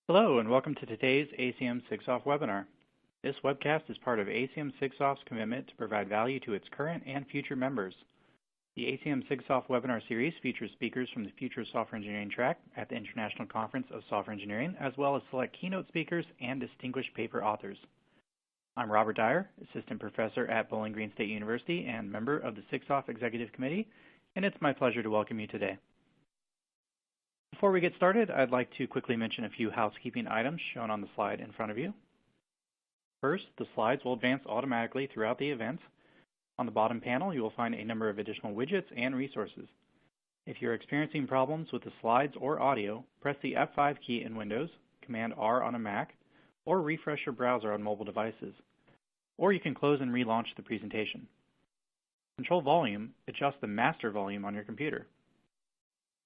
Hello and welcome to today's ACM SIGSOFT webinar. This webcast is part of ACM SIGSOFT's commitment to provide value to its current and future members. The ACM SIGSOFT webinar series features speakers from the Future of Software Engineering track at the International Conference of Software Engineering, as well as select keynote speakers and distinguished paper authors. I'm Robert Dyer, Assistant Professor at Bowling Green State University and member of the SIGSOFT Executive Committee, and it's my pleasure to welcome you today. Before we get started, I'd like to quickly mention a few housekeeping items shown on the slide in front of you. First, the slides will advance automatically throughout the event. On the bottom panel, you will find a number of additional widgets and resources. If you're experiencing problems with the slides or audio, press the F5 key in Windows, Command R on a Mac, or refresh your browser on mobile devices. Or you can close and relaunch the presentation. Control volume, adjust the master volume on your computer.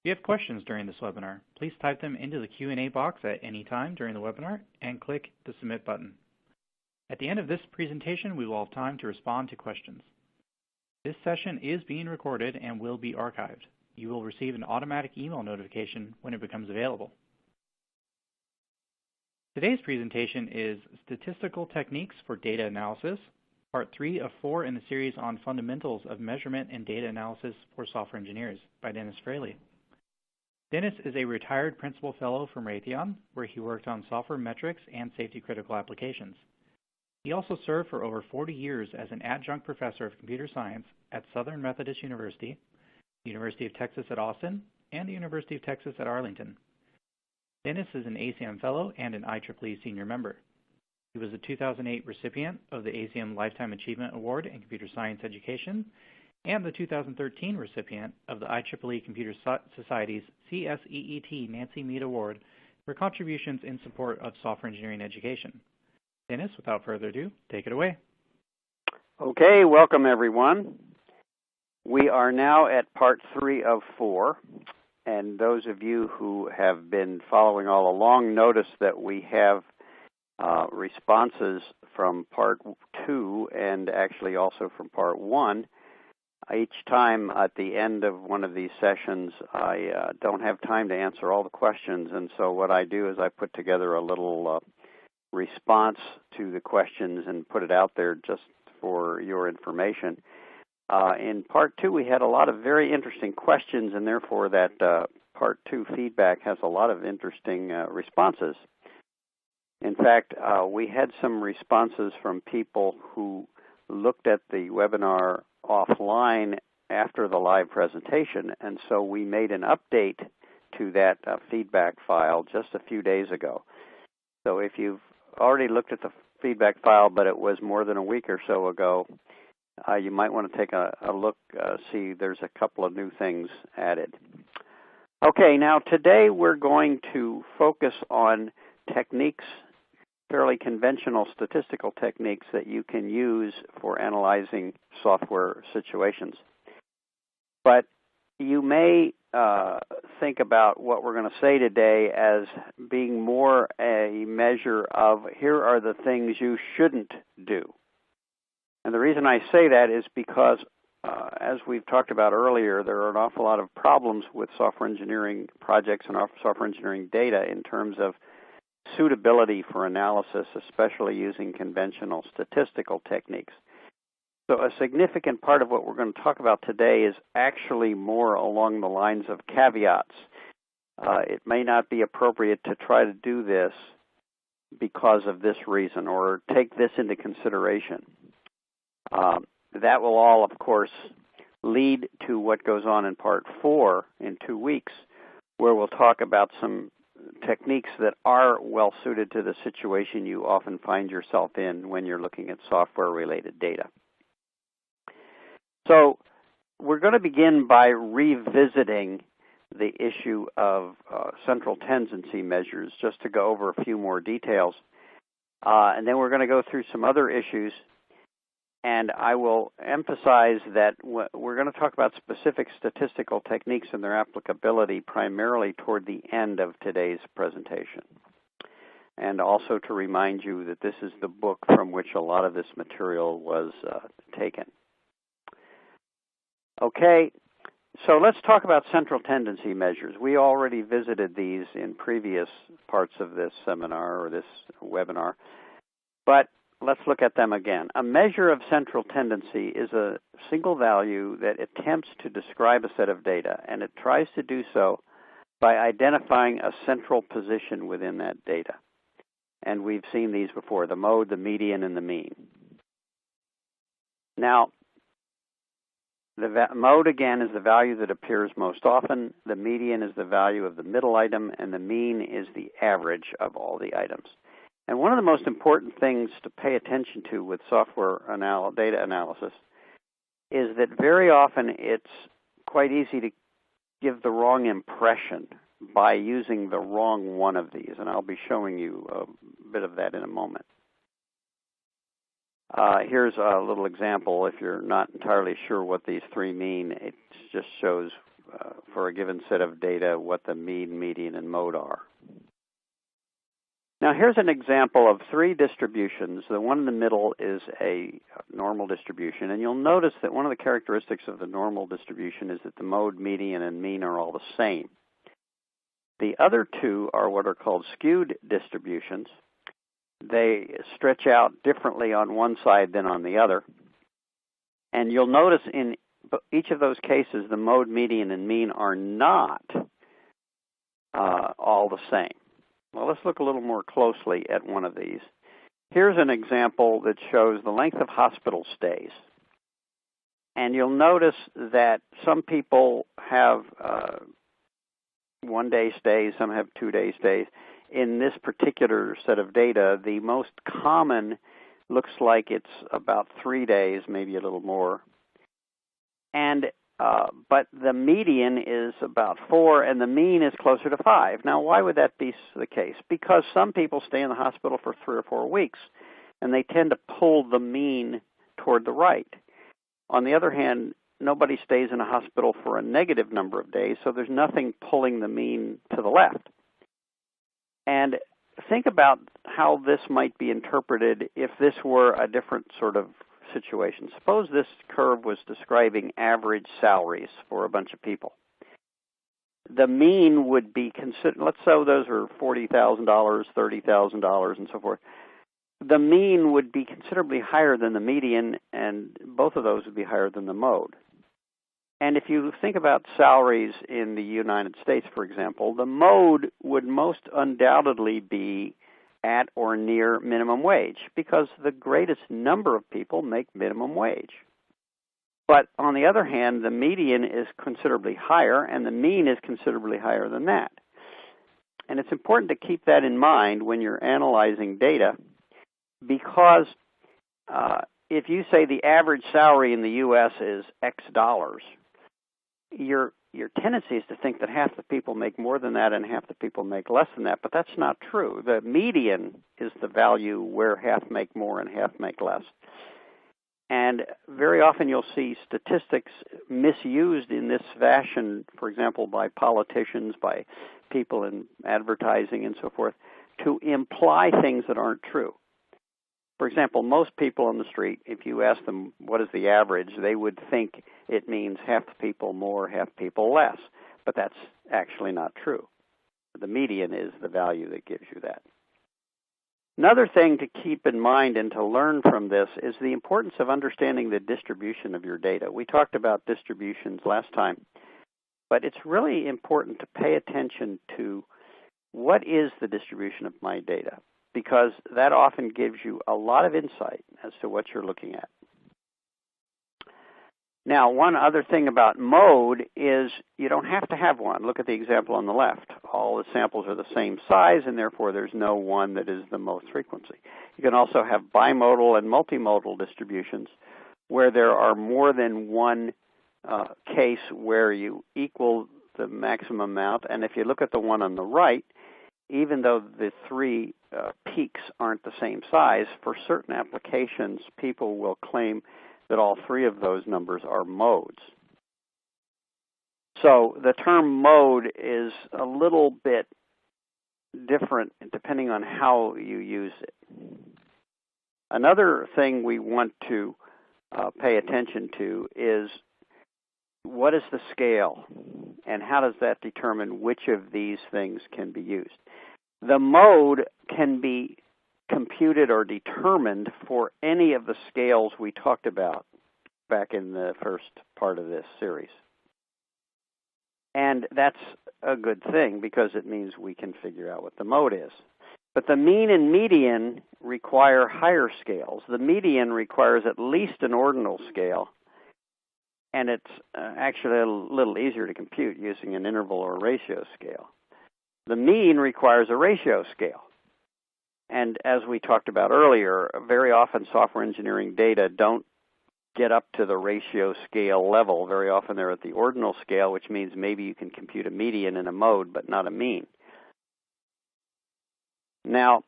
If you have questions during this webinar, please type them into the Q&A box at any time during the webinar and click the Submit button. At the end of this presentation, we will have time to respond to questions. This session is being recorded and will be archived. You will receive an automatic email notification when it becomes available. Today's presentation is Statistical Techniques for Data Analysis, Part 3 of 4 in the series on Fundamentals of Measurement and Data Analysis for Software Engineers by Dennis Frailey. Dennis is a retired principal fellow from Raytheon, where he worked on software metrics and safety-critical applications. He also served for over 40 years as an adjunct professor of computer science at Southern Methodist University, the University of Texas at Austin, and the University of Texas at Arlington. Dennis is an ACM Fellow and an IEEE Senior Member. He was a 2008 recipient of the ACM Lifetime Achievement Award in Computer Science Education and the 2013 recipient of the IEEE Computer Society's CSEET Nancy Mead Award for contributions in support of software engineering education. Dennis, without further ado, take it away. Okay, welcome everyone. We are now at part 3 of 4, and those of you who have been following all along notice that we have responses from part 2 and actually also from part 1. Each time at the end of one of these sessions, I don't have time to answer all the questions, and so what I do is I put together a little response to the questions and put it out there just for your information. In part 2, we had a lot of very interesting questions, and therefore that part 2 feedback has a lot of interesting responses. In fact, we had some responses from people who looked at the webinar offline after the live presentation, and so we made an update to that feedback file just a few days ago. So if you've already looked at the feedback file, but it was more than a week or so ago, you might want to take a look, see there's a couple of new things added. Okay, now today we're going to focus on techniques, fairly conventional statistical techniques that you can use for analyzing software situations. But you may think about what we're going to say today as being more a measure of here are the things you shouldn't do. And the reason I say that is because, as we've talked about earlier, there are an awful lot of problems with software engineering projects and software engineering data in terms of suitability for analysis, especially using conventional statistical techniques. So a significant part of what we're going to talk about today is actually more along the lines of caveats. It may not be appropriate to try to do this because of this reason or take this into consideration. That will all, of course, lead to what goes on in part 4 in 2 weeks, where we'll talk about some techniques that are well suited to the situation you often find yourself in when you're looking at software-related data. So we're going to begin by revisiting the issue of central tendency measures, just to go over a few more details. And then we're going to go through some other issues. And I will emphasize that we're going to talk about specific statistical techniques and their applicability primarily toward the end of today's presentation. And also to remind you that this is the book from which a lot of this material was taken. Okay, So let's talk about central tendency measures. We already visited these in previous parts of this seminar or this webinar, but let's look at them again. A measure of central tendency is a single value that attempts to describe a set of data, and it tries to do so by identifying a central position within that data. And we've seen these before, the mode, the median, and the mean. Now, the mode, again, is the value that appears most often. The median is the value of the middle item, and the mean is the average of all the items. And one of the most important things to pay attention to with software data analysis is that very often it's quite easy to give the wrong impression by using the wrong one of these, and I'll be showing you a bit of that in a moment. Here's a little example. If you're not entirely sure what these three mean, it just shows for a given set of data what the mean, median, and mode are. Now here's an example of three distributions. The one in the middle is a normal distribution, and you'll notice that one of the characteristics of the normal distribution is that the mode, median, and mean are all the same. The other two are what are called skewed distributions. They stretch out differently on one side than on the other. And you'll notice in each of those cases, the mode, median, and mean are not all the same. Well, let's look a little more closely at one of these. Here's an example that shows the length of hospital stays. And you'll notice that some people have one-day stays, some have two-day stays. In this particular set of data, the most common looks like it's about 3 days, maybe a little more. And but the median is about 4, and the mean is closer to 5. Now, why would that be the case? Because some people stay in the hospital for 3 or 4 weeks, and they tend to pull the mean toward the right. On the other hand, nobody stays in a hospital for a negative number of days, so there's nothing pulling the mean to the left. And think about how this might be interpreted if this were a different sort of situation. Suppose this curve was describing average salaries for a bunch of people. The mean would be considered, let's say those are $40,000, $30,000, and so forth. The mean would be considerably higher than the median, and both of those would be higher than the mode. And if you think about salaries in the United States, for example, the mode would most undoubtedly be at or near minimum wage because the greatest number of people make minimum wage. But on the other hand, the median is considerably higher and the mean is considerably higher than that. And it's important to keep that in mind when you're analyzing data because if you say the average salary in the U.S. is X dollars, your tendency is to think that half the people make more than that and half the people make less than that, but that's not true. The median is the value where half make more and half make less. And very often you'll see statistics misused in this fashion, for example, by politicians, by people in advertising and so forth, to imply things that aren't true. For example, most people on the street, if you ask them what is the average, they would think it means half the people more, half people less. But that's actually not true. The median is the value that gives you that. Another thing to keep in mind and to learn from this is the importance of understanding the distribution of your data. We talked about distributions last time, but it's really important to pay attention to what is the distribution of my data, because that often gives you a lot of insight as to what you're looking at. Now, one other thing about mode is you don't have to have one. Look at the example on the left. All the samples are the same size, and therefore there's no one that is the most frequency. You can also have bimodal and multimodal distributions where there are more than one case where you equal the maximum amount. And if you look at the one on the right, even though the three peaks aren't the same size, for certain applications, people will claim that all three of those numbers are modes. So the term mode is a little bit different depending on how you use it. Another thing we want to pay attention to is what is the scale, and how does that determine which of these things can be used? The mode can be computed or determined for any of the scales we talked about back in the first part of this series. And that's a good thing because it means we can figure out what the mode is. But the mean and median require higher scales. The median requires at least an ordinal scale, and it's actually a little easier to compute using an interval or ratio scale. The mean requires a ratio scale. And as we talked about earlier, very often software engineering data don't get up to the ratio scale level. Very often they're at the ordinal scale, which means maybe you can compute a median and a mode, but not a mean. Now,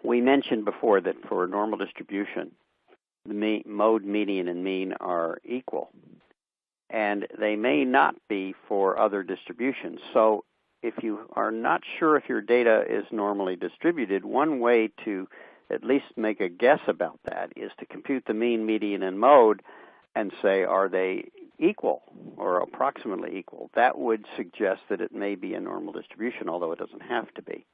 we mentioned before that for a normal distribution, the mode, median, and mean are equal. And they may not be for other distributions. So if you are not sure if your data is normally distributed, one way to at least make a guess about that is to compute the mean, median, and mode and say, are they equal or approximately equal? That would suggest that it may be a normal distribution, although it doesn't have to be.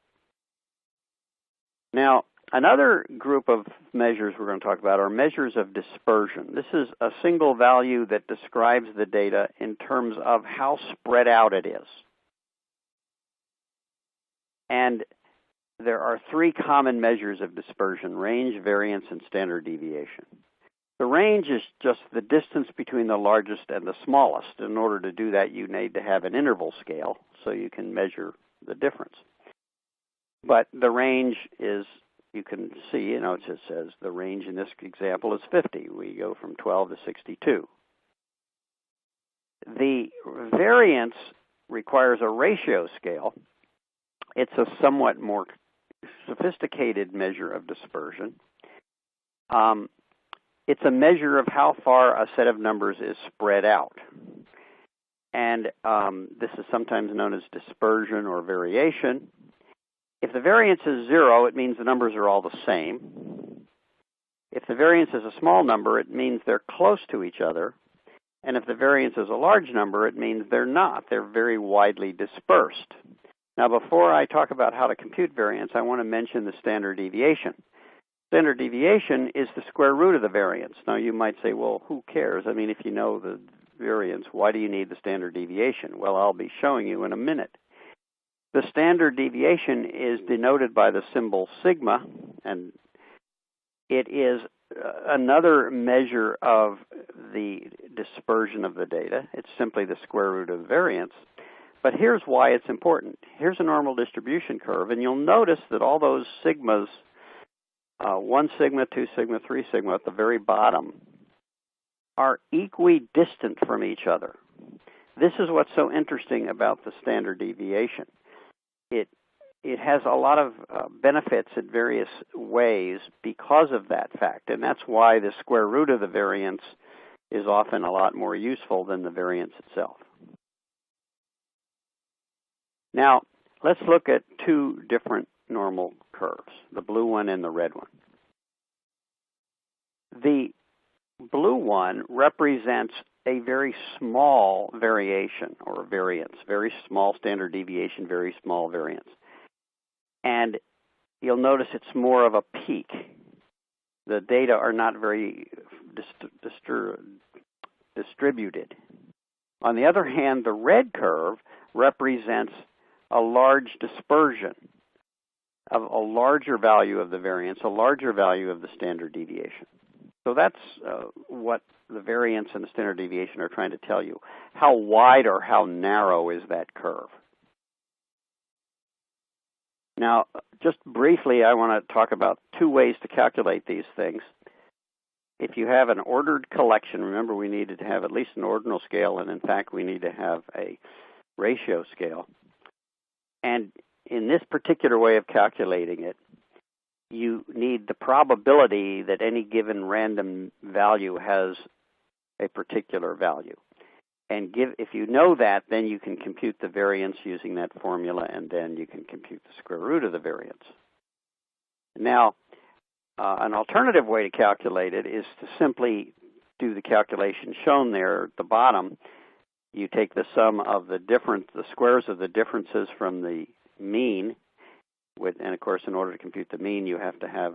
Now, another group of measures we're going to talk about are measures of dispersion. This is a single value that describes the data in terms of how spread out it is. And there are three common measures of dispersion: range, variance, and standard deviation. The range is just the distance between the largest and the smallest. In order to do that, you need to have an interval scale so you can measure the difference. But the range is, you can see, it just says the range in this example is 50. We go from 12 to 62. The variance requires a ratio scale. It's a somewhat more sophisticated measure of dispersion. It's a measure of how far a set of numbers is spread out. And this is sometimes known as dispersion or variation. If the variance is 0, it means the numbers are all the same. If the variance is a small number, it means they're close to each other. And if the variance is a large number, it means they're not. They're very widely dispersed. Now, before I talk about how to compute variance, I want to mention the standard deviation. Standard deviation is the square root of the variance. Now, you might say, well, who cares? I mean, if you know the variance, why do you need the standard deviation? Well, I'll be showing you in a minute. The standard deviation is denoted by the symbol sigma, and it is another measure of the dispersion of the data. It's simply the square root of the variance. But here's why it's important. Here's a normal distribution curve, and you'll notice that all those sigmas, 1 sigma, 2 sigma, 3 sigma at the very bottom, are equidistant from each other. This is what's so interesting about the standard deviation. It has a lot of benefits in various ways because of that fact, and that's why the square root of the variance is often a lot more useful than the variance itself. Now, let's look at two different normal curves, the blue one and the red one. The blue one represents a very small variation or variance, very small standard deviation, very small variance. And you'll notice it's more of a peak. The data are not very distributed. On the other hand, the red curve represents a large dispersion of a larger value of the variance, a larger value of the standard deviation. So that's what the variance and the standard deviation are trying to tell you. How wide or how narrow is that curve? Now, just briefly, I want to talk about two ways to calculate these things. If you have an ordered collection, remember we needed to have at least an ordinal scale, and in fact we need to have a ratio scale. And in this particular way of calculating it, you need the probability that any given random value has a particular value. And if you know that, then you can compute the variance using that formula, and then you can compute the square root of the variance. Now, an alternative way to calculate it is to simply do the calculation shown there at the bottom You take the sum of the squares of the differences from the mean, and of course in order to compute the mean you have to have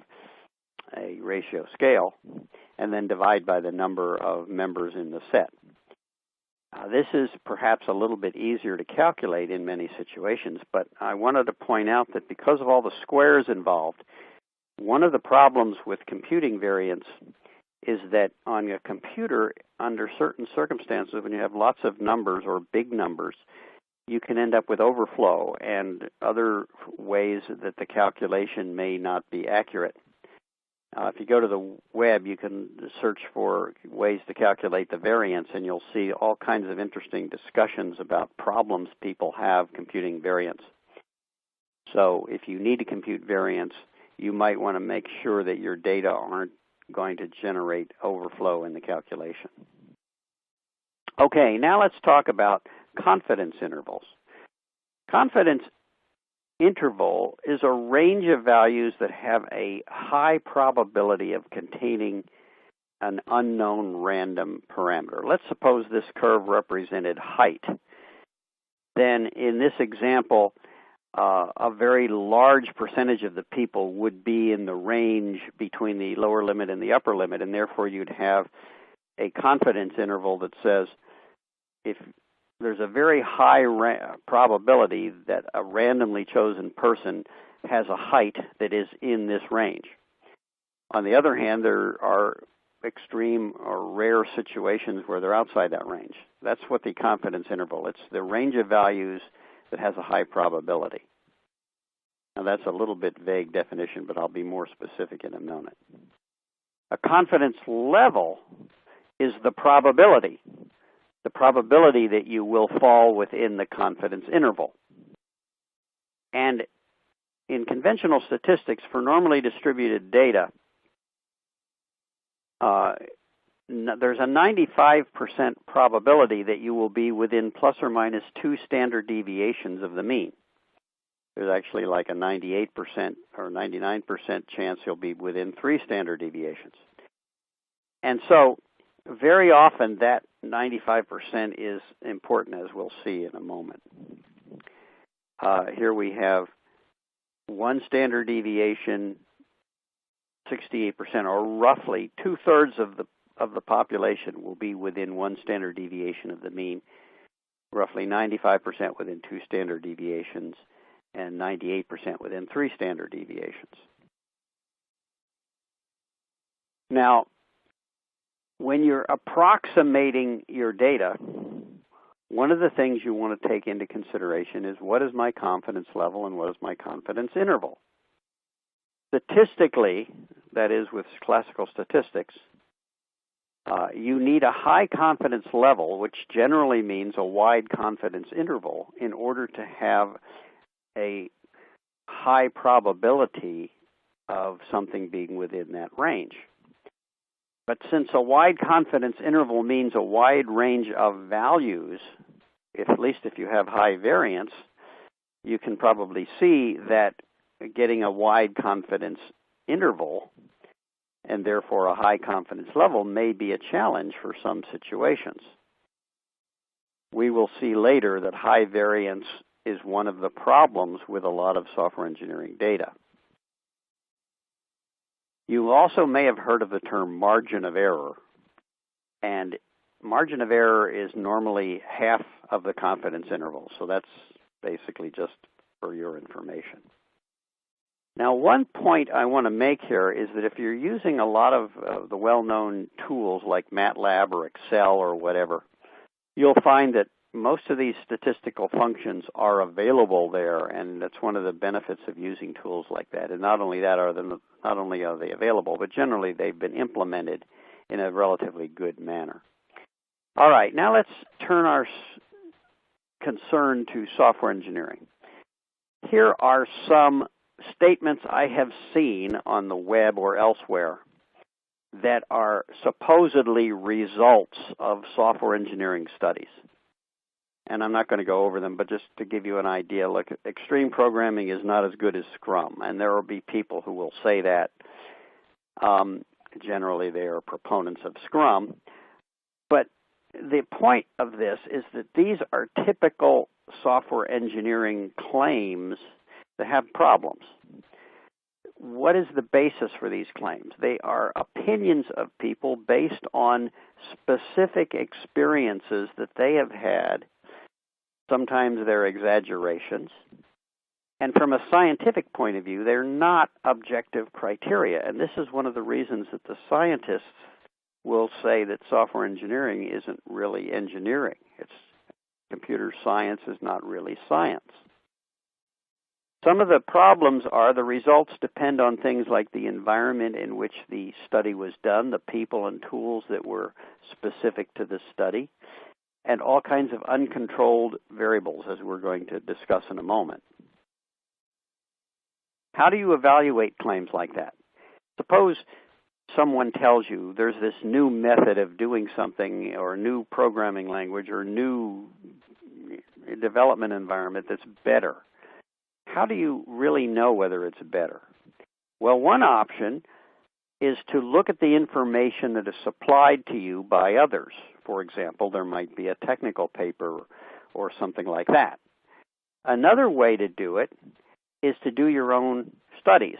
a ratio scale, and then divide by the number of members in the set. This is perhaps a little bit easier to calculate in many situations, but I wanted to point out that because of all the squares involved, one of the problems with computing variance is that on a computer, under certain circumstances, when you have lots of numbers or big numbers, you can end up with overflow and other ways that the calculation may not be accurate. If you go to the web, you can search for ways to calculate the variance, and you'll see all kinds of interesting discussions about problems people have computing variance. So if you need to compute variance, you might want to make sure that your data aren't going to generate overflow in the calculation. Okay, now let's talk about confidence intervals. Confidence interval is a range of values that have a high probability of containing an unknown random parameter. Let's suppose this curve represented height. Then in this example, a very large percentage of the people would be in the range between the lower limit and the upper limit, and therefore you'd have a confidence interval that says if there's a very high probability that a randomly chosen person has a height that is in this range. On the other hand, there are extreme or rare situations where they're outside that range. That's what the confidence interval. It's the range of values that has a high probability. Now that's a little bit vague definition, but I'll be more specific in a moment. A confidence level is the probability that you will fall within the confidence interval. And in conventional statistics, for normally distributed data, there's a 95% probability that you will be within plus or minus 2 standard deviations of the mean. There's actually like a 98% or 99% chance you'll be within 3 standard deviations. And so very often that 95% is important, as we'll see in a moment. Here we have 1 standard deviation, 68%, or roughly 2/3 of the population will be within 1 standard deviation of the mean, roughly 95% within 2 standard deviations, and 98% within 3 standard deviations. Now, when you're approximating your data, one of the things you want to take into consideration is what is my confidence level and what is my confidence interval. Statistically, that is with classical statistics, you need a high confidence level, which generally means a wide confidence interval, in order to have a high probability of something being within that range. But since a wide confidence interval means a wide range of values, at least if you have high variance, you can probably see that getting a wide confidence interval and therefore a high confidence level may be a challenge for some situations. We will see later that high variance is one of the problems with a lot of software engineering data. You also may have heard of the term margin of error, and margin of error is normally half of the confidence interval, so that's basically just for your information. Now, one point I want to make here is that if you're using a lot of the well-known tools like MATLAB or Excel or whatever, you'll find that most of these statistical functions are available there, and that's one of the benefits of using tools like that. And not only are they available, but generally they've been implemented in a relatively good manner. All right, now let's turn our concern to software engineering. Here are some statements I have seen on the web or elsewhere that are supposedly results of software engineering studies. And I'm not going to go over them, but just to give you an idea, look, extreme programming is not as good as Scrum, and there will be people who will say that. Generally, they are proponents of Scrum. But the point of this is that these are typical software engineering claims that have problems. What is the basis for these claims? They are opinions of people based on specific experiences that they have had. Sometimes they're exaggerations. And from a scientific point of view, they're not objective criteria. And this is one of the reasons that the scientists will say that software engineering isn't really engineering. It's computer science is not really science. Some of the problems are the results depend on things like the environment in which the study was done, the people and tools that were specific to the study, and all kinds of uncontrolled variables, as we're going to discuss in a moment. How do you evaluate claims like that? Suppose someone tells you there's this new method of doing something or new programming language or new development environment that's better. How do you really know whether it's better? Well, one option is to look at the information that is supplied to you by others. For example, there might be a technical paper or something like that. Another way to do it is to do your own studies.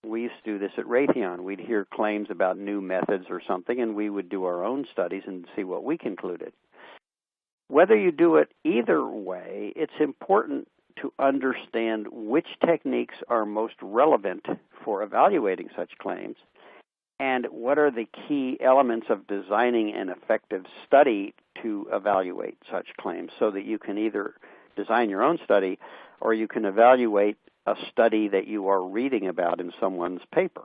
We used to do this at Raytheon. We'd hear claims about new methods or something, and we would do our own studies and see what we concluded. Whether you do it either way, it's important to understand which techniques are most relevant for evaluating such claims and what are the key elements of designing an effective study to evaluate such claims, so that you can either design your own study or you can evaluate a study that you are reading about in someone's paper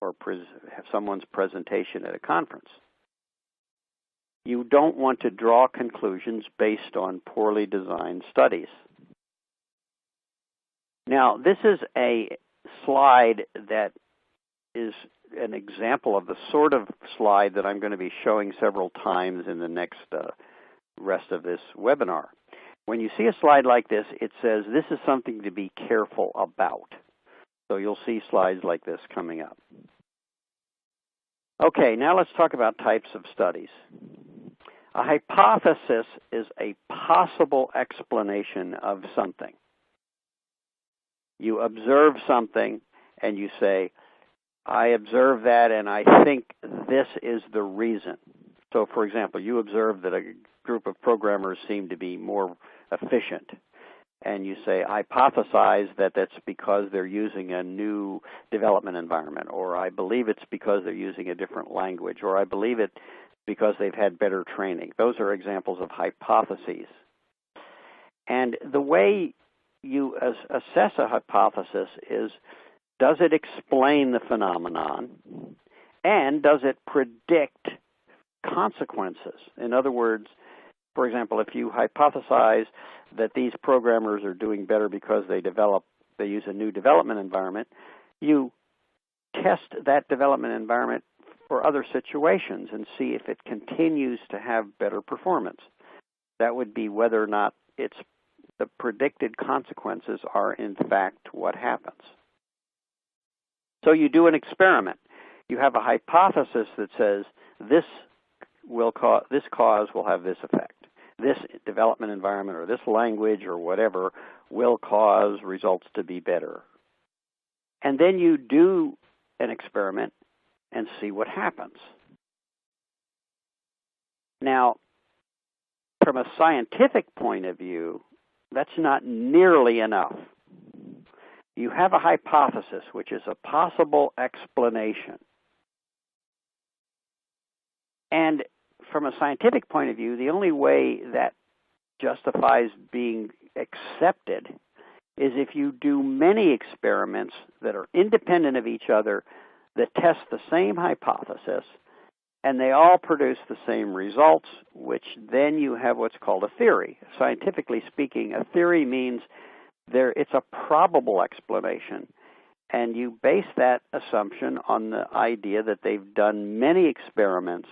or someone's presentation at a conference. You don't want to draw conclusions based on poorly designed studies. Now, this is a slide that is an example of the sort of slide that I'm going to be showing several times in the next rest of this webinar. When you see a slide like this, it says this is something to be careful about. So you'll see slides like this coming up. Okay, now let's talk about types of studies. A hypothesis is a possible explanation of something. You observe something and you say, I observe that and I think this is the reason. So, for example, you observe that a group of programmers seem to be more efficient. And you say, I hypothesize that that's because they're using a new development environment, or I believe it's because they're using a different language, or I believe it's because they've had better training. Those are examples of hypotheses. And the way you assess a hypothesis is, does it explain the phenomenon, and does it predict consequences? In other words, for example, if you hypothesize that these programmers are doing better because they use a new development environment, you test that development environment for other situations and see if it continues to have better performance. That would be whether or not the predicted consequences are in fact what happens. So you do an experiment. You have a hypothesis that says this cause will have this effect. This development environment or this language or whatever will cause results to be better. And then you do an experiment and see what happens. Now, from a scientific point of view, that's not nearly enough. You have a hypothesis, which is a possible explanation. And from a scientific point of view, the only way that justifies being accepted is if you do many experiments that are independent of each other, that test the same hypothesis, and they all produce the same results, which then you have what's called a theory. Scientifically speaking, a theory means it's a probable explanation, and you base that assumption on the idea that they've done many experiments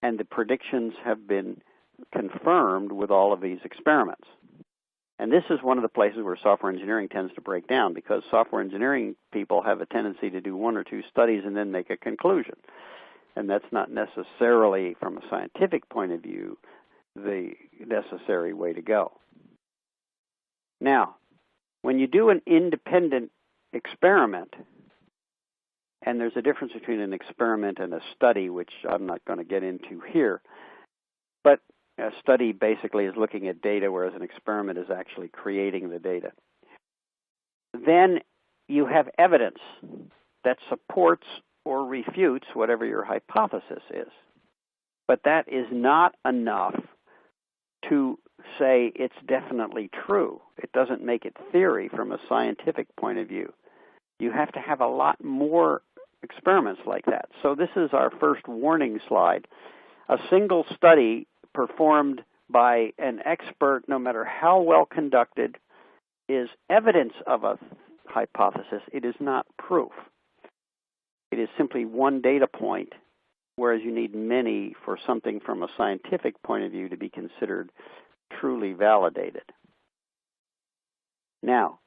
and the predictions have been confirmed with all of these experiments. And this is one of the places where software engineering tends to break down, because software engineering people have a tendency to do one or two studies and then make a conclusion. and that's not necessarily, from a scientific point of view, the necessary way to go. Now, when you do an independent experiment, and there's a difference between an experiment and a study, which I'm not going to get into here, but a study basically is looking at data, whereas an experiment is actually creating the data. Then you have evidence that supports or refutes whatever your hypothesis is. But that is not enough to say it's definitely true. It doesn't make it theory from a scientific point of view. You have to have a lot more experiments like that. So this is our first warning slide. A single study performed by an expert, no matter how well conducted, is evidence of a hypothesis. It is not proof. It is simply one data point, whereas you need many for something from a scientific point of view to be considered truly validated. Now,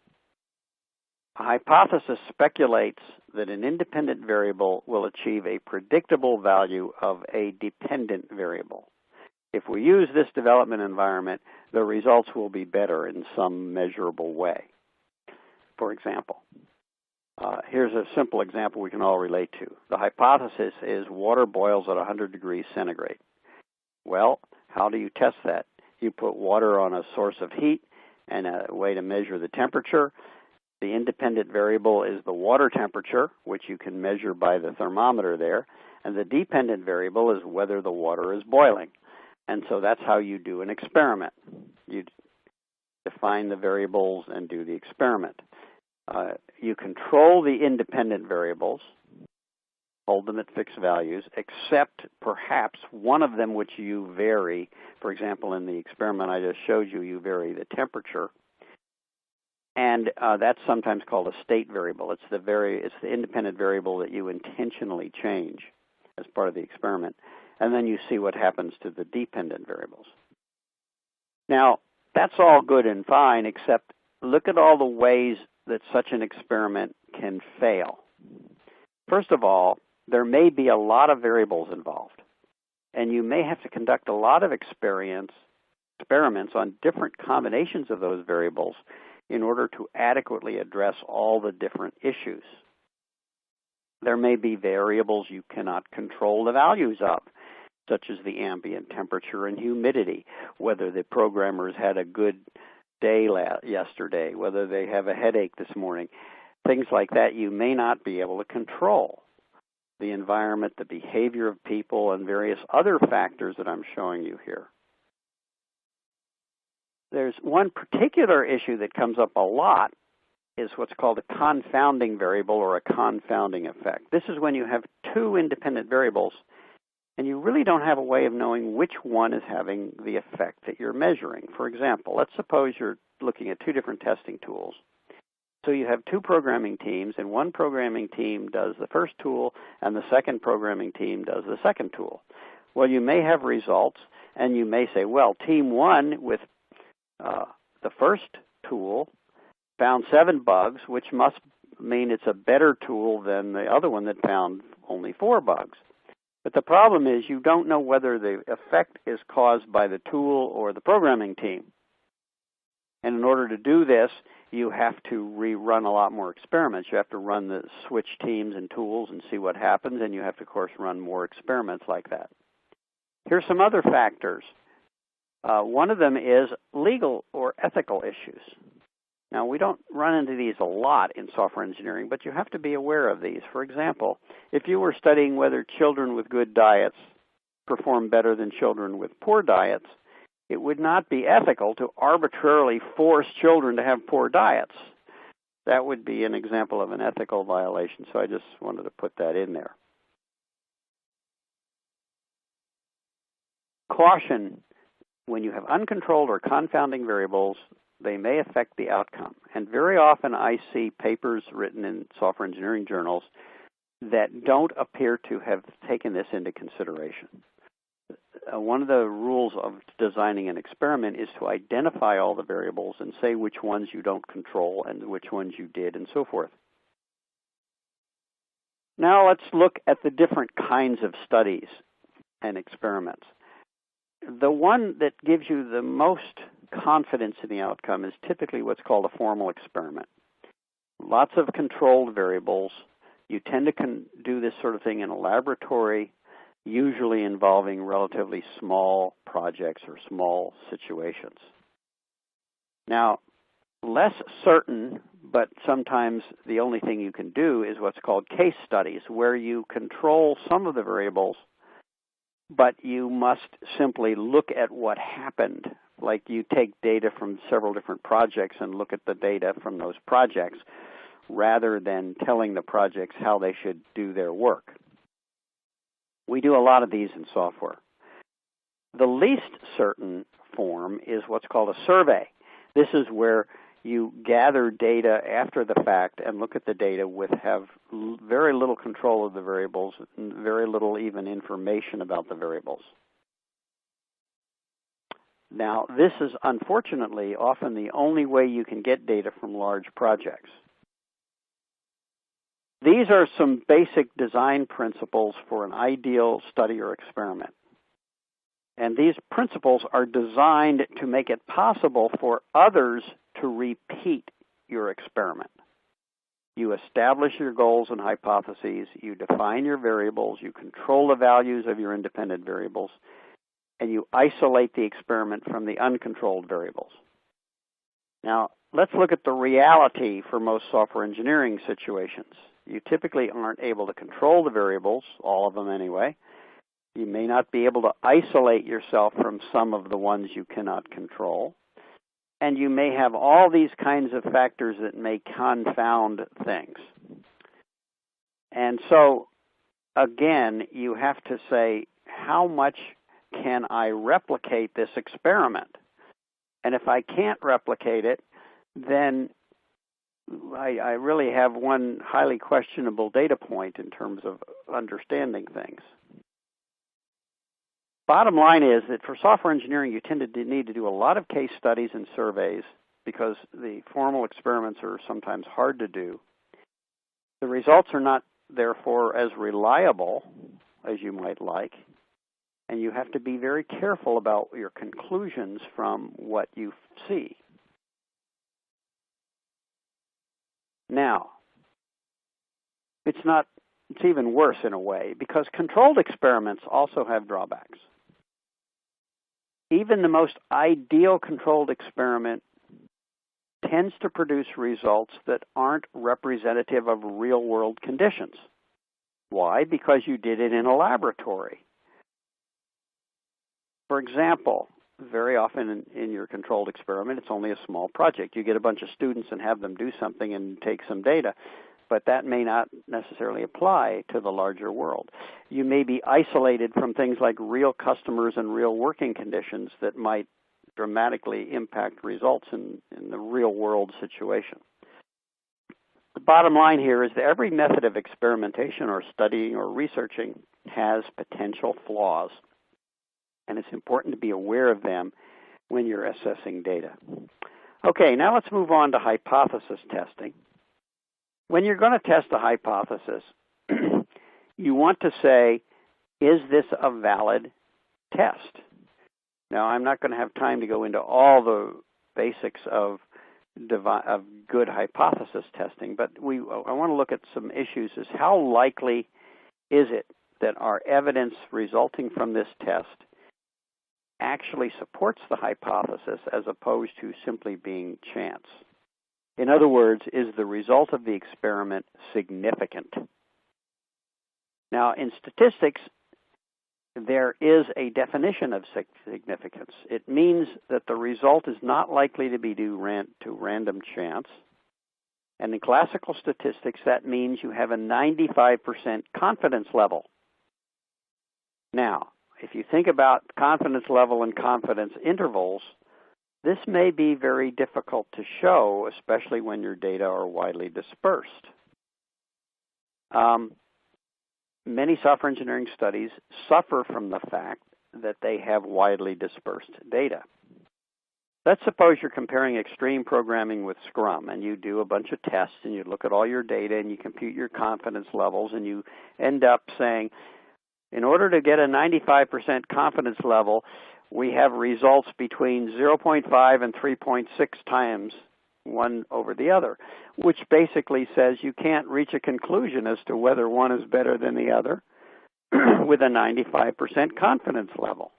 a hypothesis speculates that an independent variable will achieve a predictable value of a dependent variable. If we use this development environment, the results will be better in some measurable way. For example, here's a simple example we can all relate to. The hypothesis is water boils at 100 degrees centigrade. Well, how do you test that? You put water on a source of heat and a way to measure the temperature. The independent variable is the water temperature, which you can measure by the thermometer there, and the dependent variable is whether the water is boiling. And so that's how you do an experiment. You define the variables and do the experiment. You control the independent variables, hold them at fixed values, except perhaps one of them which you vary. For example, in the experiment I just showed you, you vary the temperature. And that's sometimes called a state variable. It's the independent variable that you intentionally change as part of the experiment. And then you see what happens to the dependent variables. Now, that's all good and fine, except look at all the ways that such an experiment can fail. First of all, there may be a lot of variables involved, and you may have to conduct a lot of experiments on different combinations of those variables in order to adequately address all the different issues. There may be variables you cannot control the values of, such as the ambient temperature and humidity, whether the programmers had a good day yesterday, whether they have a headache this morning. Things like that you may not be able to control. The environment, the behavior of people, and various other factors that I'm showing you here. There's one particular issue that comes up a lot is what's called a confounding variable or a confounding effect. This is when you have two independent variables and you really don't have a way of knowing which one is having the effect that you're measuring. For example, let's suppose you're looking at two different testing tools. So you have two programming teams, and one programming team does the first tool, and the second programming team does the second tool. Well, you may have results, and you may say, well, team one with the first tool found 7 bugs, which must mean it's a better tool than the other one that found only 4 bugs. But the problem is you don't know whether the effect is caused by the tool or the programming team. And in order to do this, you have to rerun a lot more experiments. You have to run the switch teams and tools and see what happens, and you have to, of course, run more experiments like that. Here's some other factors. One of them is legal or ethical issues. Now, we don't run into these a lot in software engineering, but you have to be aware of these. For example, if you were studying whether children with good diets perform better than children with poor diets, it would not be ethical to arbitrarily force children to have poor diets. That would be an example of an ethical violation, so I just wanted to put that in there. Caution, when you have uncontrolled or confounding variables, they may affect the outcome. And very often I see papers written in software engineering journals that don't appear to have taken this into consideration. One of the rules of designing an experiment is to identify all the variables and say which ones you don't control and which ones you did and so forth. Now let's look at the different kinds of studies and experiments. The one that gives you the most confidence in the outcome is typically what's called a formal experiment. Lots of controlled variables. You tend to do this sort of thing in a laboratory, usually involving relatively small projects or small situations. Now, less certain, but sometimes the only thing you can do is what's called case studies, where you control some of the variables, but you must simply look at what happened. Like you take data from several different projects and look at the data from those projects, rather than telling the projects how they should do their work. We do a lot of these in software. The least certain form is what's called a survey. This is where you gather data after the fact and look at the data have very little control of the variables, and very little even information about the variables. Now, this is unfortunately often the only way you can get data from large projects. These are some basic design principles for an ideal study or experiment. And these principles are designed to make it possible for others to repeat your experiment. You establish your goals and hypotheses, you define your variables, you control the values of your independent variables, and you isolate the experiment from the uncontrolled variables. Now, let's look at the reality for most software engineering situations. You typically aren't able to control the variables, all of them anyway. You may not be able to isolate yourself from some of the ones you cannot control. And you may have all these kinds of factors that may confound things. And so, again, you have to say, how much can I replicate this experiment? And if I can't replicate it, then I really have one highly questionable data point in terms of understanding things. Bottom line is that for software engineering, you tend to need to do a lot of case studies and surveys because the formal experiments are sometimes hard to do. The results are not, therefore, as reliable as you might like, and you have to be very careful about your conclusions from what you see. Now, it's even worse in a way, because controlled experiments also have drawbacks. Even the most ideal controlled experiment tends to produce results that aren't representative of real-world conditions. Why? Because you did it in a laboratory. For example, very often in your controlled experiment, it's only a small project. You get a bunch of students and have them do something and take some data, but that may not necessarily apply to the larger world. You may be isolated from things like real customers and real working conditions that might dramatically impact results in the real world situation. The bottom line here is that every method of experimentation or studying or researching has potential flaws, and it's important to be aware of them when you're assessing data. Okay, now let's move on to hypothesis testing. When you're going to test a hypothesis, you want to say, is this a valid test? Now, I'm not going to have time to go into all the basics of good hypothesis testing, but I want to look at some issues as how likely is it that our evidence resulting from this test actually supports the hypothesis as opposed to simply being chance. In other words, is the result of the experiment significant? Now, in statistics, there is a definition of significance. It means that the result is not likely to be due to random chance. And in classical statistics, that means you have a 95% confidence level. Now, if you think about confidence level and confidence intervals, this may be very difficult to show, especially when your data are widely dispersed. Many software engineering studies suffer from the fact that they have widely dispersed data. Let's suppose you're comparing extreme programming with Scrum, and you do a bunch of tests, and you look at all your data, and you compute your confidence levels, and you end up saying, in order to get a 95% confidence level, we have results between 0.5 and 3.6 times one over the other, which basically says you can't reach a conclusion as to whether one is better than the other with a 95% confidence level.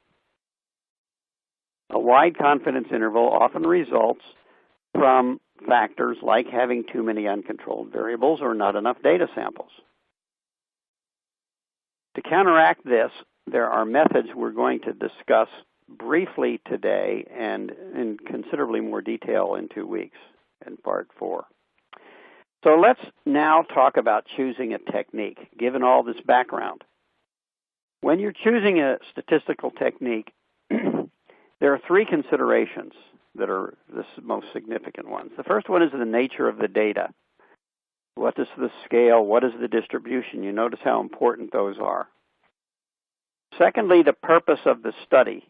A wide confidence interval often results from factors like having too many uncontrolled variables or not enough data samples. To counteract this, there are methods we're going to discuss briefly today and in considerably more detail in 2 weeks in Part 4. So let's now talk about choosing a technique, given all this background. When you're choosing a statistical technique, there are 3 considerations that are the most significant ones. The first one is the nature of the data. What is the scale? What is the distribution? You notice how important those are. Secondly, the purpose of the study.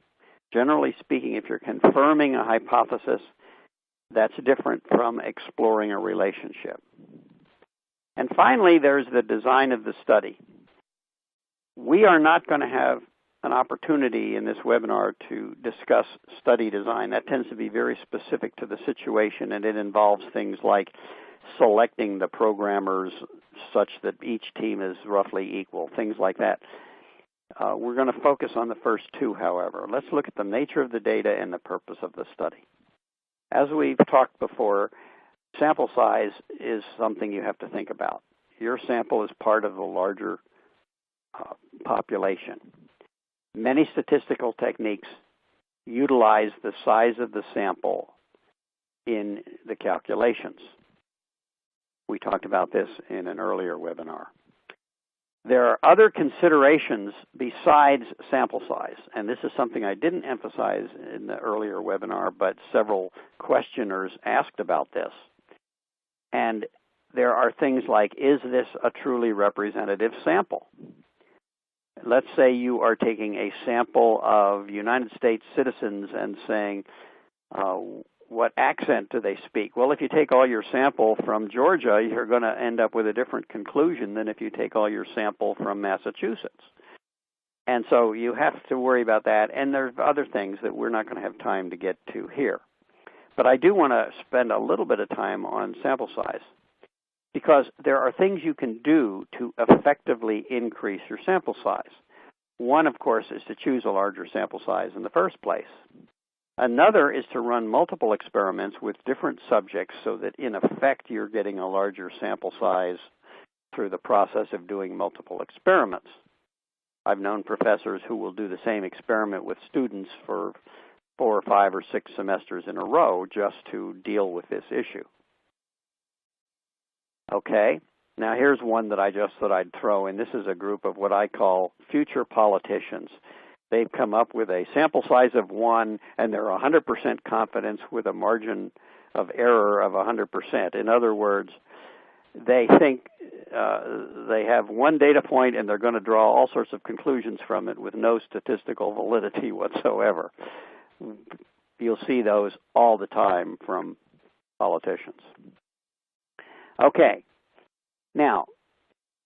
Generally speaking, if you're confirming a hypothesis, that's different from exploring a relationship. And finally, there's the design of the study. We are not going to have an opportunity in this webinar to discuss study design. That tends to be very specific to the situation, and it involves things like selecting the programmers such that each team is roughly equal, things like that. We're going to focus on the first 2, however. Let's look at the nature of the data and the purpose of the study. As we've talked before, sample size is something you have to think about. Your sample is part of the larger population. Many statistical techniques utilize the size of the sample in the calculations. We talked about this in an earlier webinar. There are other considerations besides sample size, and this is something I didn't emphasize in the earlier webinar, but several questioners asked about this. And there are things like, is this a truly representative sample? Let's say you are taking a sample of United States citizens and saying, what accent do they speak? Well, if you take all your sample from Georgia, you're going to end up with a different conclusion than if you take all your sample from Massachusetts. And so you have to worry about that. And there's other things that we're not going to have time to get to here. But I do want to spend a little bit of time on sample size, because there are things you can do to effectively increase your sample size. One, of course, is to choose a larger sample size in the first place. Another is to run multiple experiments with different subjects so that, in effect, you're getting a larger sample size through the process of doing multiple experiments. I've known professors who will do the same experiment with students for 4 or 5 or 6 semesters in a row just to deal with this issue. Okay, now here's one that I just thought I'd throw in. This is a group of what I call future politicians. They've come up with a sample size of 1, and they're 100% confidence with a margin of error of 100%. In other words, they think they have one data point, and they're going to draw all sorts of conclusions from it with no statistical validity whatsoever. You'll see those all the time from politicians. Okay, now,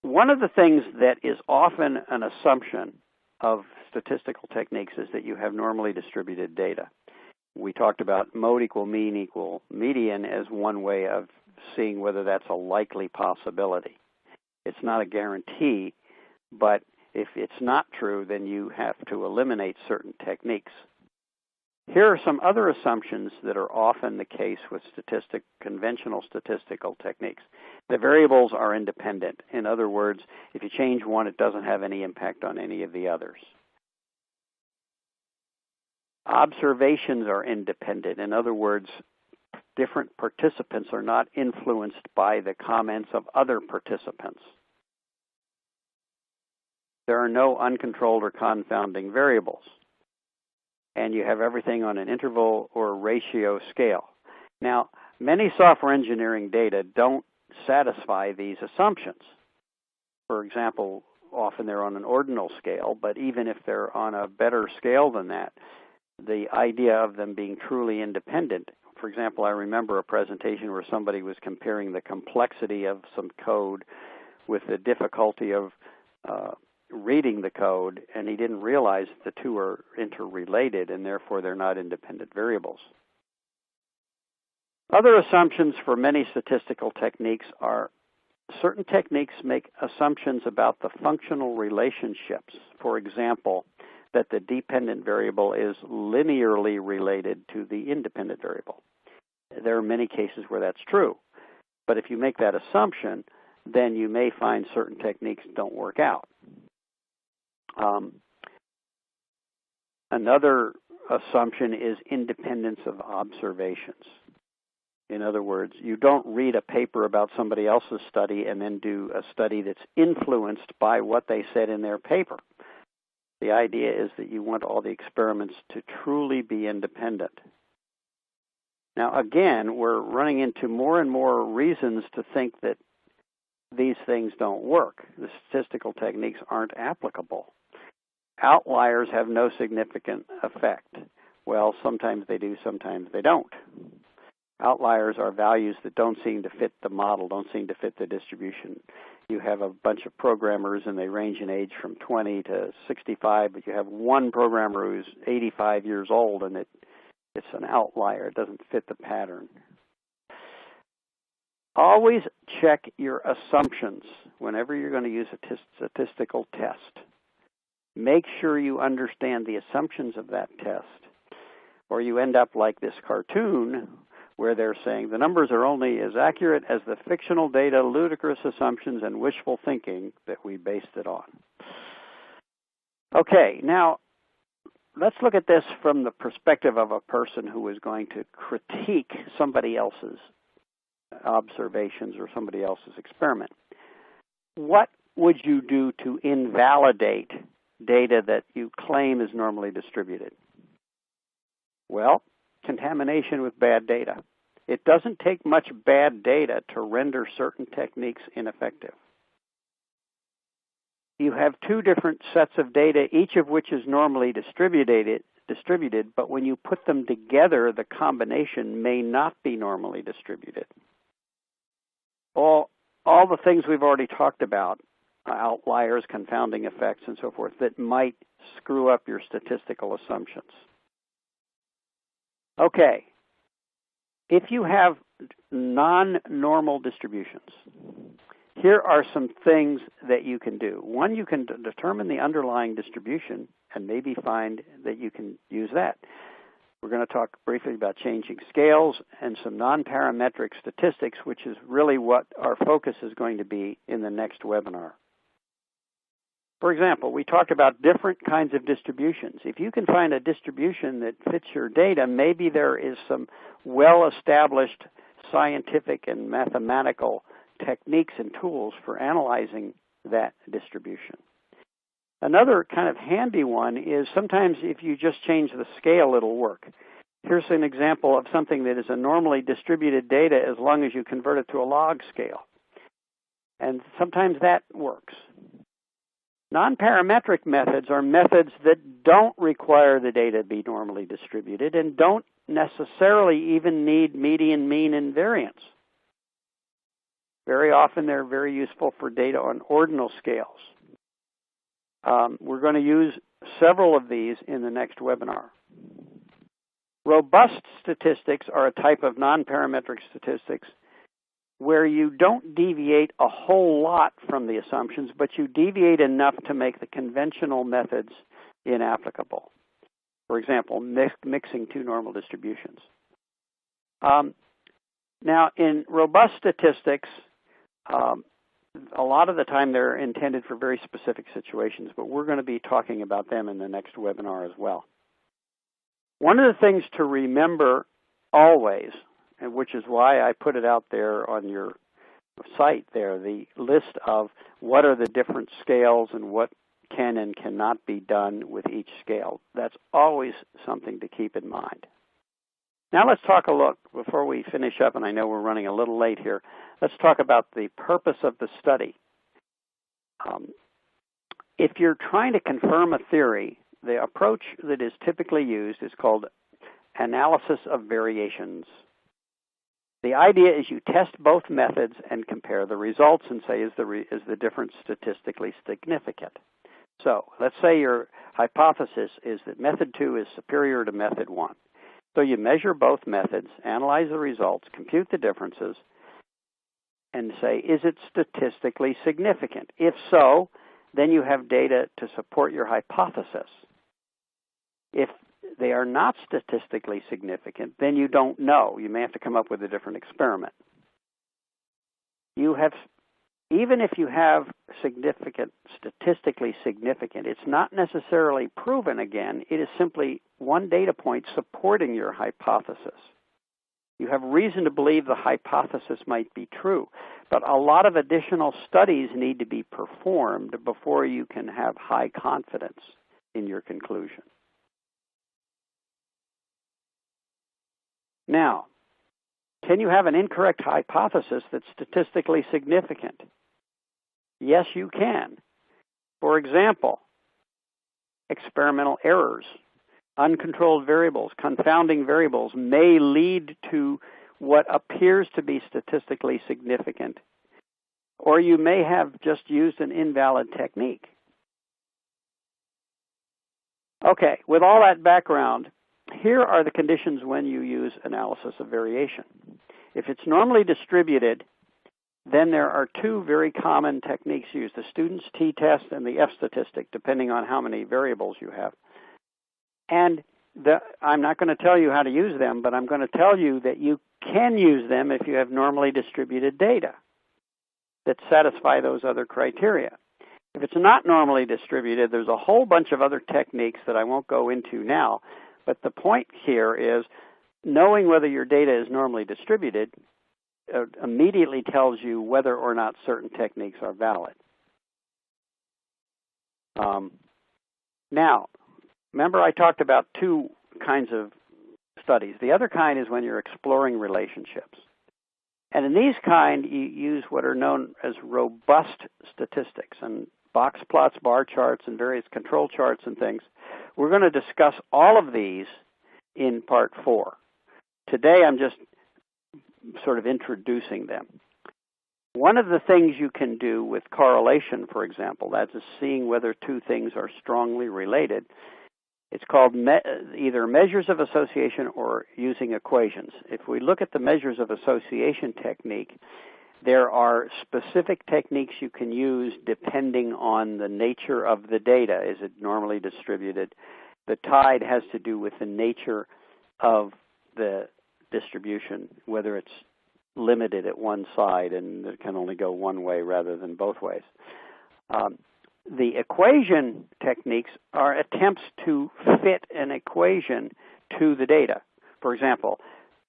one of the things that is often an assumption of statistical techniques is that you have normally distributed data. We talked about mode equal mean equal median as one way of seeing whether that's a likely possibility. It's not a guarantee, but if it's not true, then you have to eliminate certain techniques. Here are some other assumptions that are often the case with conventional statistical techniques. The variables are independent. In other words, if you change one, it doesn't have any impact on any of the others. Observations are independent. In other words, different participants are not influenced by the comments of other participants. There are no uncontrolled or confounding variables. And you have everything on an interval or ratio scale. Now, many software engineering data don't satisfy these assumptions. For example, often they're on an ordinal scale, but even if they're on a better scale than that, the idea of them being truly independent. For example, I remember a presentation where somebody was comparing the complexity of some code with the difficulty of reading the code, and he didn't realize the two are interrelated, and therefore they're not independent variables. Other assumptions for many statistical techniques are certain techniques make assumptions about the functional relationships. For example, that the dependent variable is linearly related to the independent variable. There are many cases where that's true. But if you make that assumption, then you may find certain techniques don't work out. Another assumption is independence of observations. In other words, you don't read a paper about somebody else's study and then do a study that's influenced by what they said in their paper. The idea is that you want all the experiments to truly be independent. Now, again, we're running into more and more reasons to think that these things don't work. The statistical techniques aren't applicable. Outliers have no significant effect. Well, sometimes they do, sometimes they don't. Outliers are values that don't seem to fit the model, don't seem to fit the distribution. You have a bunch of programmers, and they range in age from 20 to 65, but you have one programmer who's 85 years old, and it's an outlier. It doesn't fit the pattern. Always check your assumptions whenever you're going to use a statistical test. Make sure you understand the assumptions of that test, or you end up like this cartoon where they're saying the numbers are only as accurate as the fictional data, ludicrous assumptions, and wishful thinking that we based it on. Okay, now let's look at this from the perspective of a person who is going to critique somebody else's observations or somebody else's experiment. What would you do to invalidate data that you claim is normally distributed? Well, contamination with bad data. It doesn't take much bad data to render certain techniques ineffective. You have two different sets of data, each of which is normally distributed, but when you put them together, the combination may not be normally distributed. All the things we've already talked about, outliers, confounding effects, and so forth, that might screw up your statistical assumptions. Okay, if you have non-normal distributions, here are some things that you can do. One, you can determine the underlying distribution and maybe find that you can use that. We're going to talk briefly about changing scales and some non-parametric statistics, which is really what our focus is going to be in the next webinar. For example, we talked about different kinds of distributions. If you can find a distribution that fits your data, maybe there is some well-established scientific and mathematical techniques and tools for analyzing that distribution. Another kind of handy one is sometimes if you just change the scale, it'll work. Here's an example of something that is a normally distributed data as long as you convert it to a log scale. And sometimes that works. Non-parametric methods are methods that don't require the data to be normally distributed and don't necessarily even need median, mean, and variance. Very often they're very useful for data on ordinal scales. We're going to use several of these in the next webinar. Robust statistics are a type of non-parametric statistics where you don't deviate a whole lot from the assumptions, but you deviate enough to make the conventional methods inapplicable. For example, mixing two normal distributions. Now, in robust statistics, a lot of the time they're intended for very specific situations, but we're going to be talking about them in the next webinar as well. One of the things to remember always, and which is why I put it out there on your site there, the list of what are the different scales and what can and cannot be done with each scale. That's always something to keep in mind. Now let's talk a look, before we finish up, and I know we're running a little late here, let's talk about the purpose of the study. If you're trying to confirm a theory, the approach that is typically used is called analysis of variations. The idea is you test both methods and compare the results and say, is the difference statistically significant? So let's say your hypothesis is that method 2 is superior to method 1. So you measure both methods, analyze the results, compute the differences, and say, is it statistically significant? If so, then you have data to support your hypothesis. If they are not statistically significant, then you don't know. You may have to come up with a different experiment. Even if you have statistically significant, it's not necessarily proven again. It is simply one data point supporting your hypothesis. You have reason to believe the hypothesis might be true, but a lot of additional studies need to be performed before you can have high confidence in your conclusion. Now, can you have an incorrect hypothesis that's statistically significant? Yes, you can. For example, experimental errors, uncontrolled variables, confounding variables may lead to what appears to be statistically significant, or you may have just used an invalid technique. Okay, with all that background, here are the conditions when you use analysis of variation. If it's normally distributed, then there are two very common techniques used, the student's t-test and the f-statistic, depending on how many variables you have. And I'm not going to tell you how to use them, but I'm going to tell you that you can use them if you have normally distributed data that satisfy those other criteria. If it's not normally distributed, there's a whole bunch of other techniques that I won't go into now. But the point here is knowing whether your data is normally distributed immediately tells you whether or not certain techniques are valid. Now, remember I talked about two kinds of studies. The other kind is when you're exploring relationships. And in these kind, you use what are known as robust statistics and box plots, bar charts, and various control charts and things. We're going to discuss all of these in Part 4. Today, I'm just sort of introducing them. One of the things you can do with correlation, for example, that is seeing whether two things are strongly related, it's called either measures of association or using equations. If we look at the measures of association technique, there are specific techniques you can use depending on the nature of the data. Is it normally distributed? The tide has to do with the nature of the distribution, whether it's limited at one side and it can only go one way rather than both ways. The equation techniques are attempts to fit an equation to the data. For example,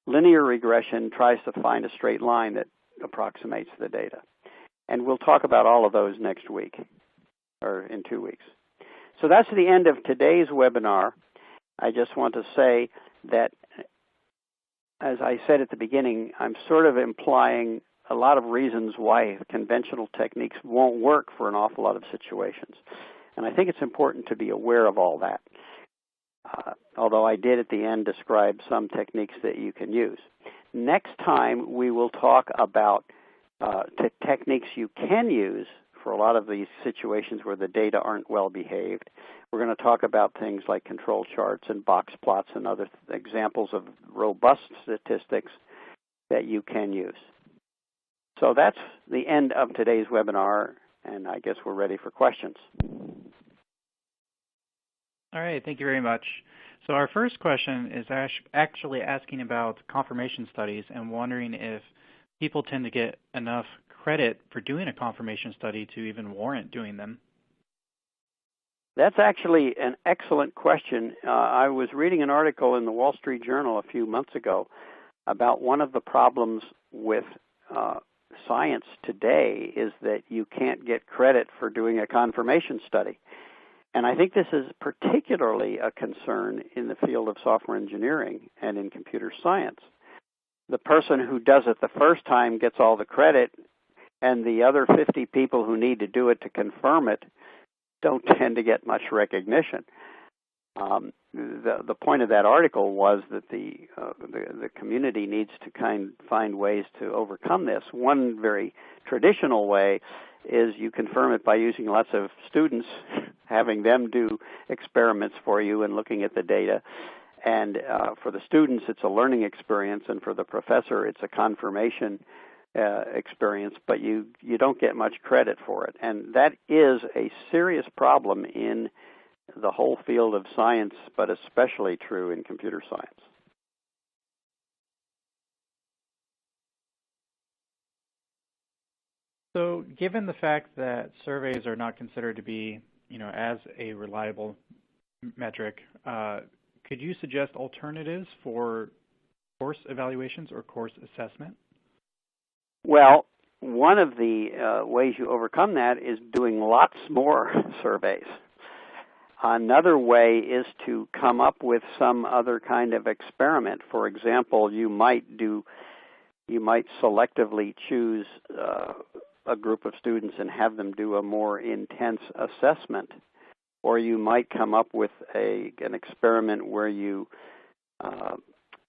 linear regression tries to find a straight line that approximates the data. And we'll talk about all of those next week, or in 2 weeks. So that's the end of today's webinar. I just want to say that, as I said at the beginning, I'm sort of implying a lot of reasons why conventional techniques won't work for an awful lot of situations. And I think it's important to be aware of all that. Although I did at the end describe some techniques that you can use. Next time we will talk about techniques you can use for a lot of these situations where the data aren't well behaved. We're going to talk about things like control charts and box plots and other examples of robust statistics that you can use. So that's the end of today's webinar, and I guess we're ready for questions. All right, thank you very much. So our first question is actually asking about confirmation studies and wondering if people tend to get enough credit for doing a confirmation study to even warrant doing them. That's actually an excellent question. I was reading an article in the Wall Street Journal a few months ago about one of the problems with science today is that you can't get credit for doing a confirmation study. And I think this is particularly a concern in the field of software engineering and in computer science. The person who does it the first time gets all the credit, and the other 50 people who need to do it to confirm it don't tend to get much recognition. The point of that article was that the community needs to find ways to overcome this. One very traditional way is you confirm it by using lots of students, having them do experiments for you and looking at the data. And for the students, it's a learning experience, and for the professor, it's a confirmation experience, but you don't get much credit for it. And that is a serious problem in the whole field of science, but especially true in computer science. So given the fact that surveys are not considered to be, as a reliable metric, could you suggest alternatives for course evaluations or course assessment? Well, one of the ways you overcome that is doing lots more surveys. Another way is to come up with some other kind of experiment. For example, you might selectively choose a group of students and have them do a more intense assessment. Or you might come up with an experiment where you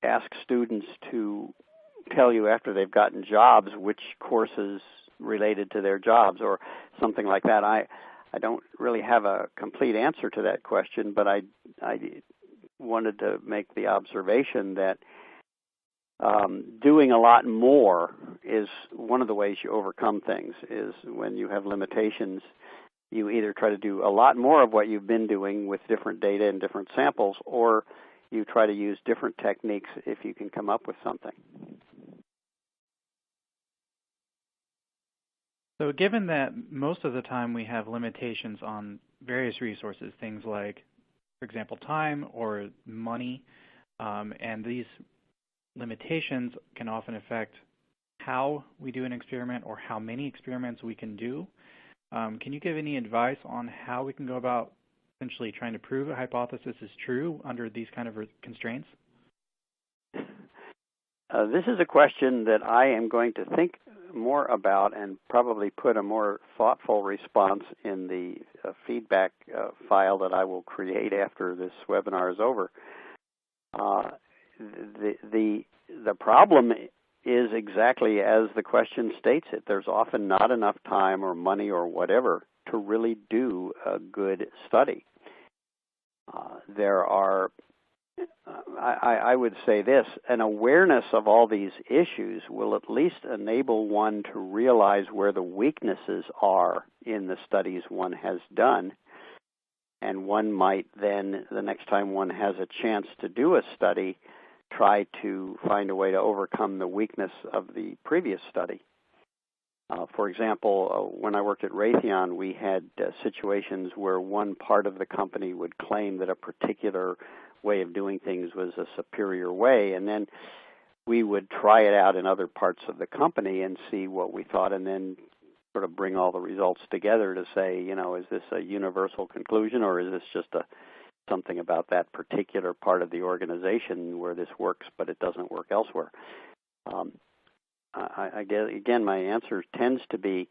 ask students to tell you after they've gotten jobs which courses related to their jobs or something like that. I don't really have a complete answer to that question, but I wanted to make the observation that doing a lot more is one of the ways you overcome things. Is when you have limitations, you either try to do a lot more of what you've been doing with different data and different samples, or you try to use different techniques if you can come up with something. So given that most of the time we have limitations on various resources, things like, for example, time or money, and these limitations can often affect how we do an experiment or how many experiments we can do. Can you give any advice on how we can go about essentially trying to prove a hypothesis is true under these kind of constraints? This is a question that I am going to think more about and probably put a more thoughtful response in the feedback file that I will create after this webinar is over. The problem is exactly as the question states it. There's often not enough time or money or whatever to really do a good study. I would say this, an awareness of all these issues will at least enable one to realize where the weaknesses are in the studies one has done. And one might then, the next time one has a chance to do a study, try to find a way to overcome the weakness of the previous study. For example, when I worked at Raytheon, we had situations where one part of the company would claim that a particular way of doing things was a superior way, and then we would try it out in other parts of the company and see what we thought, and then sort of bring all the results together to say, is this a universal conclusion, or is this just something about that particular part of the organization where this works but it doesn't work elsewhere? I guess, again, my answer tends to be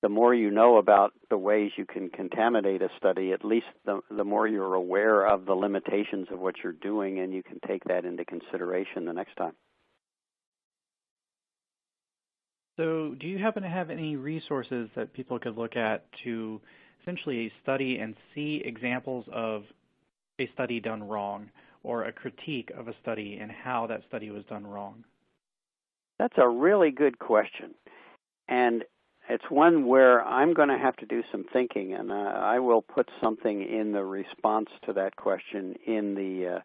the more you know about the ways you can contaminate a study, at least the more you're aware of the limitations of what you're doing, and you can take that into consideration the next time. So do you happen to have any resources that people could look at to essentially study and see examples of a study done wrong or a critique of a study and how that study was done wrong? That's a really good question. And it's one where I'm going to have to do some thinking, and I will put something in the response to that question in the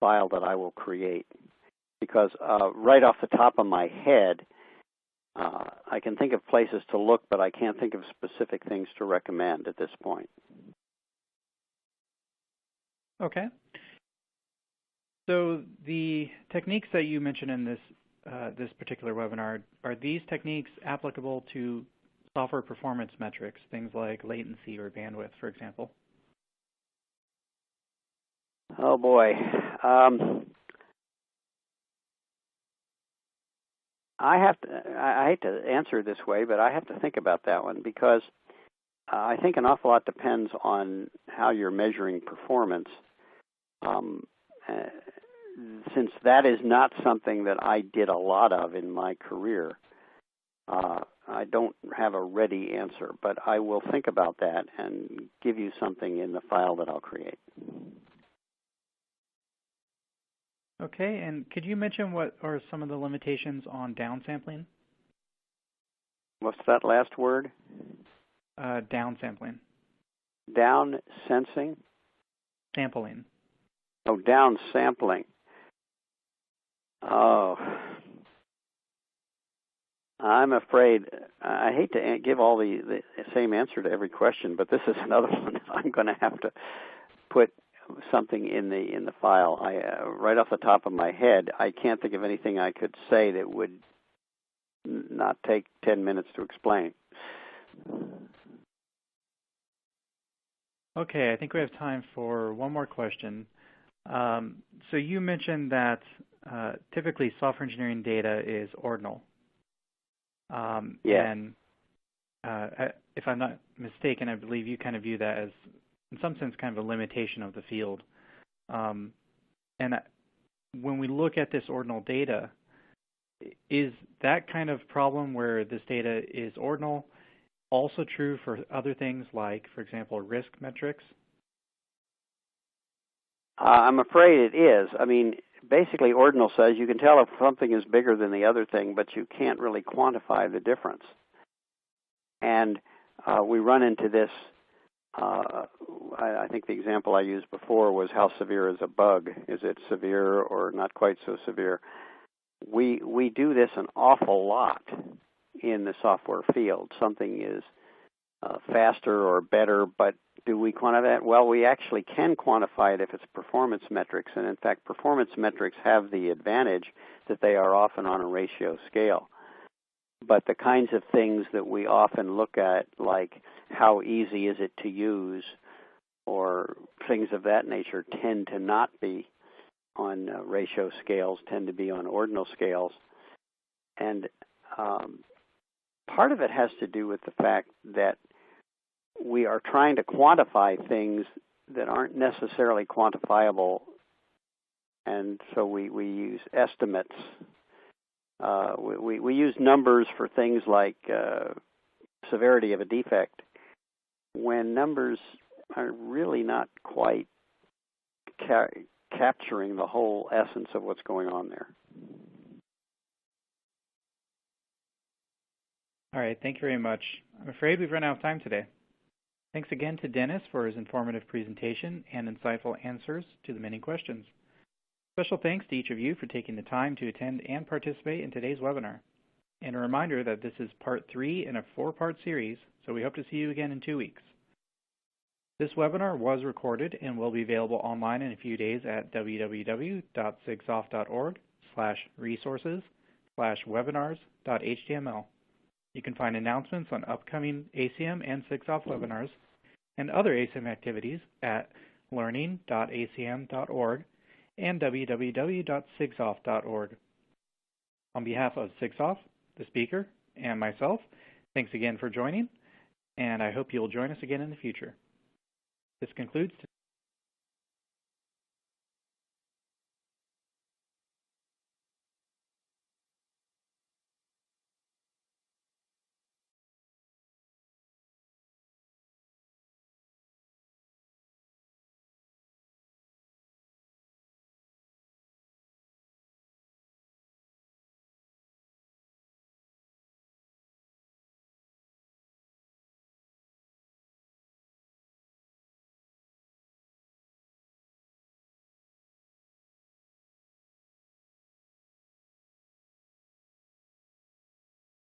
file that I will create. Because right off the top of my head, I can think of places to look, but I can't think of specific things to recommend at this point. Okay. So the techniques that you mentioned in this particular webinar, are these techniques applicable to software performance metrics, things like latency or bandwidth, for example? Oh boy. I hate to answer this way, but I have to think about that one because I think an awful lot depends on how you're measuring performance. Since that is not something that I did a lot of in my career, I don't have a ready answer, but I will think about that and give you something in the file that I'll create. Okay, and could you mention what are some of the limitations on downsampling? What's that last word? Downsampling. Down sensing? Sampling. Oh, down sampling. Oh, I'm afraid, I hate to give all the same answer to every question, but this is another one that I'm going to have to put something in the file. Right off the top of my head, I can't think of anything I could say that would not take 10 minutes to explain. Okay, I think we have time for one more question. So you mentioned that typically software engineering data is ordinal. Yeah. And if I'm not mistaken, I believe you kind of view that as, in some sense, kind of a limitation of the field. And when we look at this ordinal data, is that kind of problem where this data is ordinal also true for other things like, for example, risk metrics? I'm afraid it is. I mean, basically ordinal says you can tell if something is bigger than the other thing, but you can't really quantify the difference. And we run into this, I think the example I used before was how severe is a bug? Is it severe or not quite so severe? We do this an awful lot in the software field. Something is faster or better, but do we quantify it? Well, we actually can quantify it if it's performance metrics, and in fact, performance metrics have the advantage that they are often on a ratio scale. But the kinds of things that we often look at, like how easy is it to use, or things of that nature, tend to not be on ratio scales, tend to be on ordinal scales. And part of it has to do with the fact that we are trying to quantify things that aren't necessarily quantifiable, and so we use estimates. We use numbers for things like severity of a defect, when numbers are really not quite capturing the whole essence of what's going on there. All right, thank you very much. I'm afraid we've run out of time today. Thanks again to Dennis for his informative presentation and insightful answers to the many questions. Special thanks to each of you for taking the time to attend and participate in today's webinar. And a reminder that this is part 3 in a 4-part series, so we hope to see you again in 2 weeks. This webinar was recorded and will be available online in a few days at www.sigsoft.org/resources/webinars.html. You can find announcements on upcoming ACM and SIGSOFT webinars and other ACM activities at learning.acm.org and www.sigsoft.org. On behalf of SIGSOFT, the speaker, and myself, thanks again for joining, and I hope you'll join us again in the future. This concludes